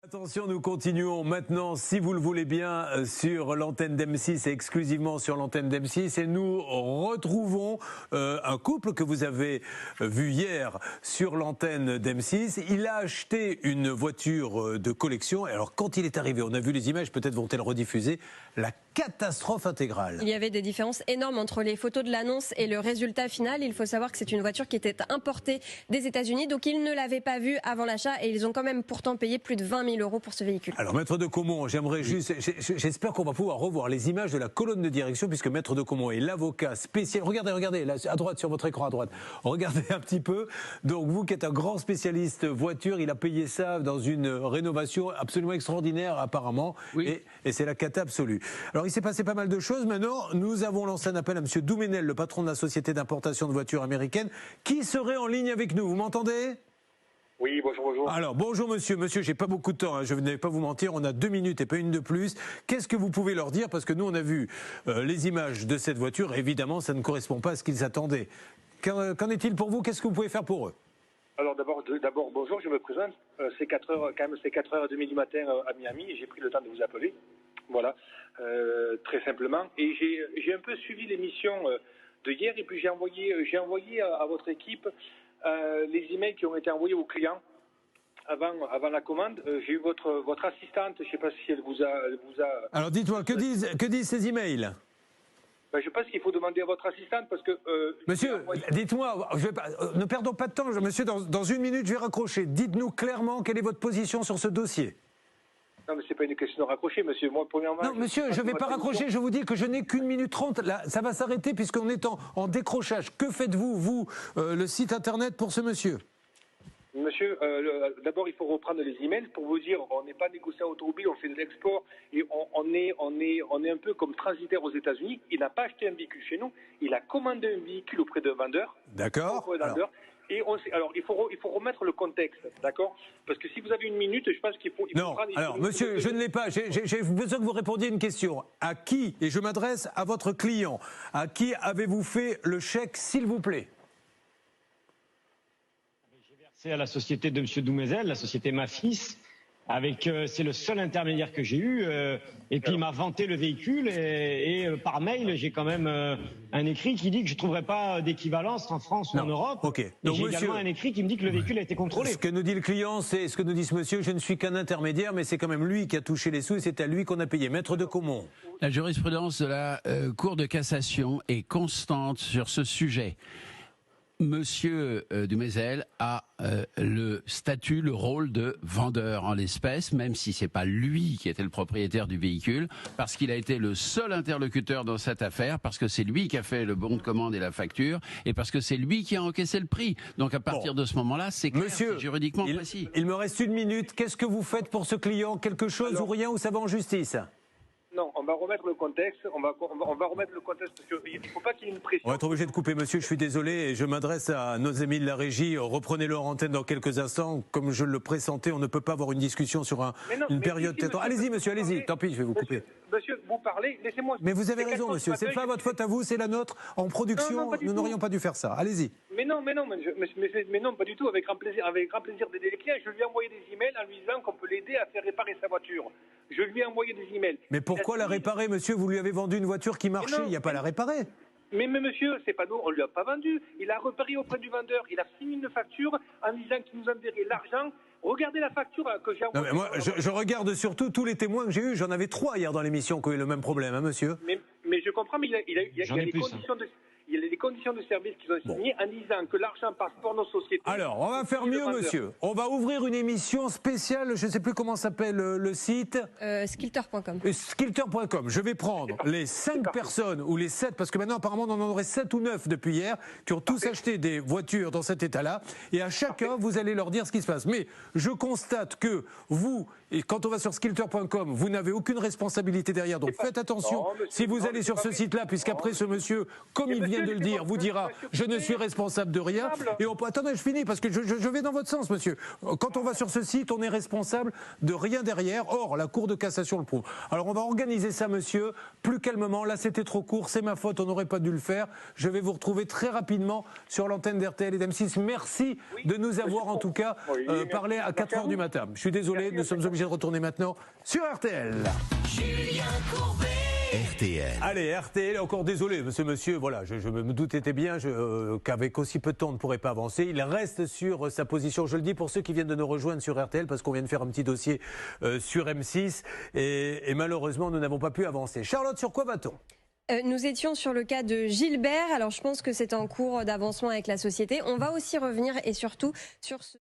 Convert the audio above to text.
Attention, nous continuons maintenant, si vous le voulez bien, sur l'antenne d'M6 et exclusivement sur l'antenne d'M6. Et nous retrouvons un couple que vous avez vu hier sur l'antenne d'M6. Il a acheté une voiture de collection. Et alors, quand il est arrivé, on a vu les images, peut-être vont-elles rediffuser, la catastrophe intégrale. Il y avait des différences énormes entre les photos de l'annonce et le résultat final. Il faut savoir que c'est une voiture qui était importée des États-Unis, donc ils ne l'avaient pas vue avant l'achat et ils ont quand même pourtant payé plus de 20 000 € pour ce véhicule. Alors, Maître de Caumont, j'aimerais juste, j'espère qu'on va pouvoir revoir les images de la colonne de direction, puisque Maître de Caumont est l'avocat spécial. Regardez, là, à droite, sur votre écran à droite. Regardez un petit peu. Donc, vous qui êtes un grand spécialiste voiture, il a payé ça dans une rénovation absolument extraordinaire, apparemment. Oui. Et c'est la cata absolue. Alors, il s'est passé pas mal de choses. Maintenant, nous avons lancé un appel à M. Doumenel, le patron de la société d'importation de voitures américaine, qui serait en ligne avec nous. Vous m'entendez ? Oui, bonjour. Alors, bonjour monsieur. Monsieur, j'ai pas beaucoup de temps, je ne vais pas vous mentir, on a 2 minutes et pas une de plus. Qu'est-ce que vous pouvez leur dire? Parce que nous, on a vu les images de cette voiture, et évidemment, ça ne correspond pas à ce qu'ils attendaient. Qu'en est-il pour vous? Qu'est-ce que vous pouvez faire pour eux? Alors d'abord, bonjour, je me présente. C'est 4h30 du matin à Miami, et j'ai pris le temps de vous appeler. Voilà, très simplement. Et j'ai un peu suivi l'émission de hier, et puis j'ai envoyé à votre équipe les emails qui ont été envoyés aux clients avant la commande. J'ai eu votre assistante, je ne sais pas si elle vous a... Alors dites-moi, que disent ces emails? Je pense qu'il faut demander à votre assistante parce que... Monsieur, dites-moi, ne perdons pas de temps, monsieur, dans 1 minute je vais raccrocher. Dites-nous clairement quelle est votre position sur ce dossier. Non, mais c'est pas une question de raccrocher, monsieur. Moi, premièrement... Non, monsieur, je ne vais pas raccrocher, je vous dis que je n'ai qu'1 minute 30. Là, ça va s'arrêter puisqu'on est en décrochage. Que faites-vous, vous, le site internet pour ce monsieur? Monsieur, d'abord, il faut reprendre les emails pour vous dire, on n'est pas négociant automobile, on fait de l'export et on est un peu comme transitaire aux États-Unis. Il n'a pas acheté un véhicule chez nous, il a commandé un véhicule auprès d'un vendeur. D'accord. Et alors, il faut remettre le contexte, d'accord? Parce que si vous avez 1 minute, je pense qu'il faut... Non, alors, monsieur, je ne l'ai pas. J'ai besoin que vous répondiez à une question. À qui, et je m'adresse à votre client, à qui avez-vous fait le chèque, s'il vous plaît? J'ai versé à la société de M. Doumenel, la société Mafis. C'est le seul intermédiaire que j'ai eu, et puis il m'a vanté le véhicule et par mail j'ai quand même un écrit qui dit que je ne trouverai pas d'équivalence en France ou en Europe. Okay. Et j'ai également un écrit qui me dit que le véhicule a été contrôlé. Ce que nous dit le client, c'est ce que nous dit ce monsieur, je ne suis qu'un intermédiaire, mais c'est quand même lui qui a touché les sous et c'est à lui qu'on a payé. Maître de Caumont. La jurisprudence de la Cour de cassation est constante sur ce sujet. Monsieur Doumenel a le statut, le rôle de vendeur en l'espèce, même si c'est pas lui qui était le propriétaire du véhicule, parce qu'il a été le seul interlocuteur dans cette affaire, parce que c'est lui qui a fait le bon de commande et la facture, et parce que c'est lui qui a encaissé le prix. Donc à partir de ce moment-là, c'est clair, c'est juridiquement précis. Il me reste 1 minute. Qu'est-ce que vous faites pour ce client? Quelque chose ou rien, ou ça va en justice? Non, on va remettre le contexte. On va remettre le contexte parce qu'il ne faut pas qu'il y ait une pression. On va être obligé de couper, monsieur. Je suis désolé et je m'adresse à nos amis de la régie. Reprenez-le en antenne dans quelques instants. Comme je le pressentais, on ne peut pas avoir une discussion sur une période. Allez-y, monsieur, allez-y. Tant pis, je vais vous couper. Monsieur, vous parlez. Laissez-moi. Mais vous avez raison, monsieur. C'est pas votre faute à vous, c'est la nôtre. En production, nous n'aurions pas dû faire ça. Allez-y. Mais non, pas du tout. Avec grand plaisir d'aider les clients. Je lui ai envoyé des emails en lui disant qu'on peut l'aider à faire réparer sa voiture. Je lui ai envoyé des emails. Mais pourquoi la réparer, monsieur? Vous lui avez vendu une voiture qui marchait, il n'y a pas à la réparer. Mais monsieur, c'est pas nous, on lui a pas vendu. Il a repéré auprès du vendeur. Il a signé une facture en disant qu'il nous enverrait l'argent. Regardez la facture que j'ai envoyée. Moi, je regarde surtout tous les témoins que j'ai eus. J'en avais 3 hier dans l'émission qui ont eu le même problème, hein, monsieur. Mais je comprends, mais il y a les conditions de... Il y a les conditions de service qu'ils ont signées en disant que l'argent passe pour nos sociétés. Alors, on va faire mieux, monsieur. On va ouvrir une émission spéciale, je ne sais plus comment s'appelle le site. Skilter.com. Skilter.com. Je vais prendre les 5 personnes, ou les 7, parce que maintenant, apparemment, on en aurait 7 ou 9 depuis hier, qui ont tous acheté des voitures dans cet état-là. Et à chacun, vous allez leur dire ce qui se passe. Mais je constate que vous, et quand on va sur Skilter.com, vous n'avez aucune responsabilité derrière. Donc faites attention si vous allez sur ce site-là, puisqu'après ce monsieur, comme il vient de le dire, vous dira je ne suis responsable de rien. Et attendez, je finis parce que je vais dans votre sens, monsieur. Quand on va sur ce site, on est responsable de rien derrière. Or, la Cour de cassation le prouve. Alors, on va organiser ça, monsieur, plus calmement. Là, c'était trop court, c'est ma faute, on n'aurait pas dû le faire. Je vais vous retrouver très rapidement sur l'antenne d'RTL et d'M6. Merci de nous avoir, en tout cas, parlé à 4h du matin. Je suis désolé, nous sommes obligés de retourner maintenant sur RTL. Julien Courbet. RTL. Allez, RTL, encore désolé, monsieur, voilà, je me doutais bien qu'avec aussi peu de temps, on ne pourrait pas avancer. Il reste sur sa position, je le dis pour ceux qui viennent de nous rejoindre sur RTL, parce qu'on vient de faire un petit dossier sur M6, et malheureusement, nous n'avons pas pu avancer. Charlotte, sur quoi va-t-on ? Nous étions sur le cas de Gilbert, alors je pense que c'est en cours d'avancement avec la société. On va aussi revenir et surtout sur ce...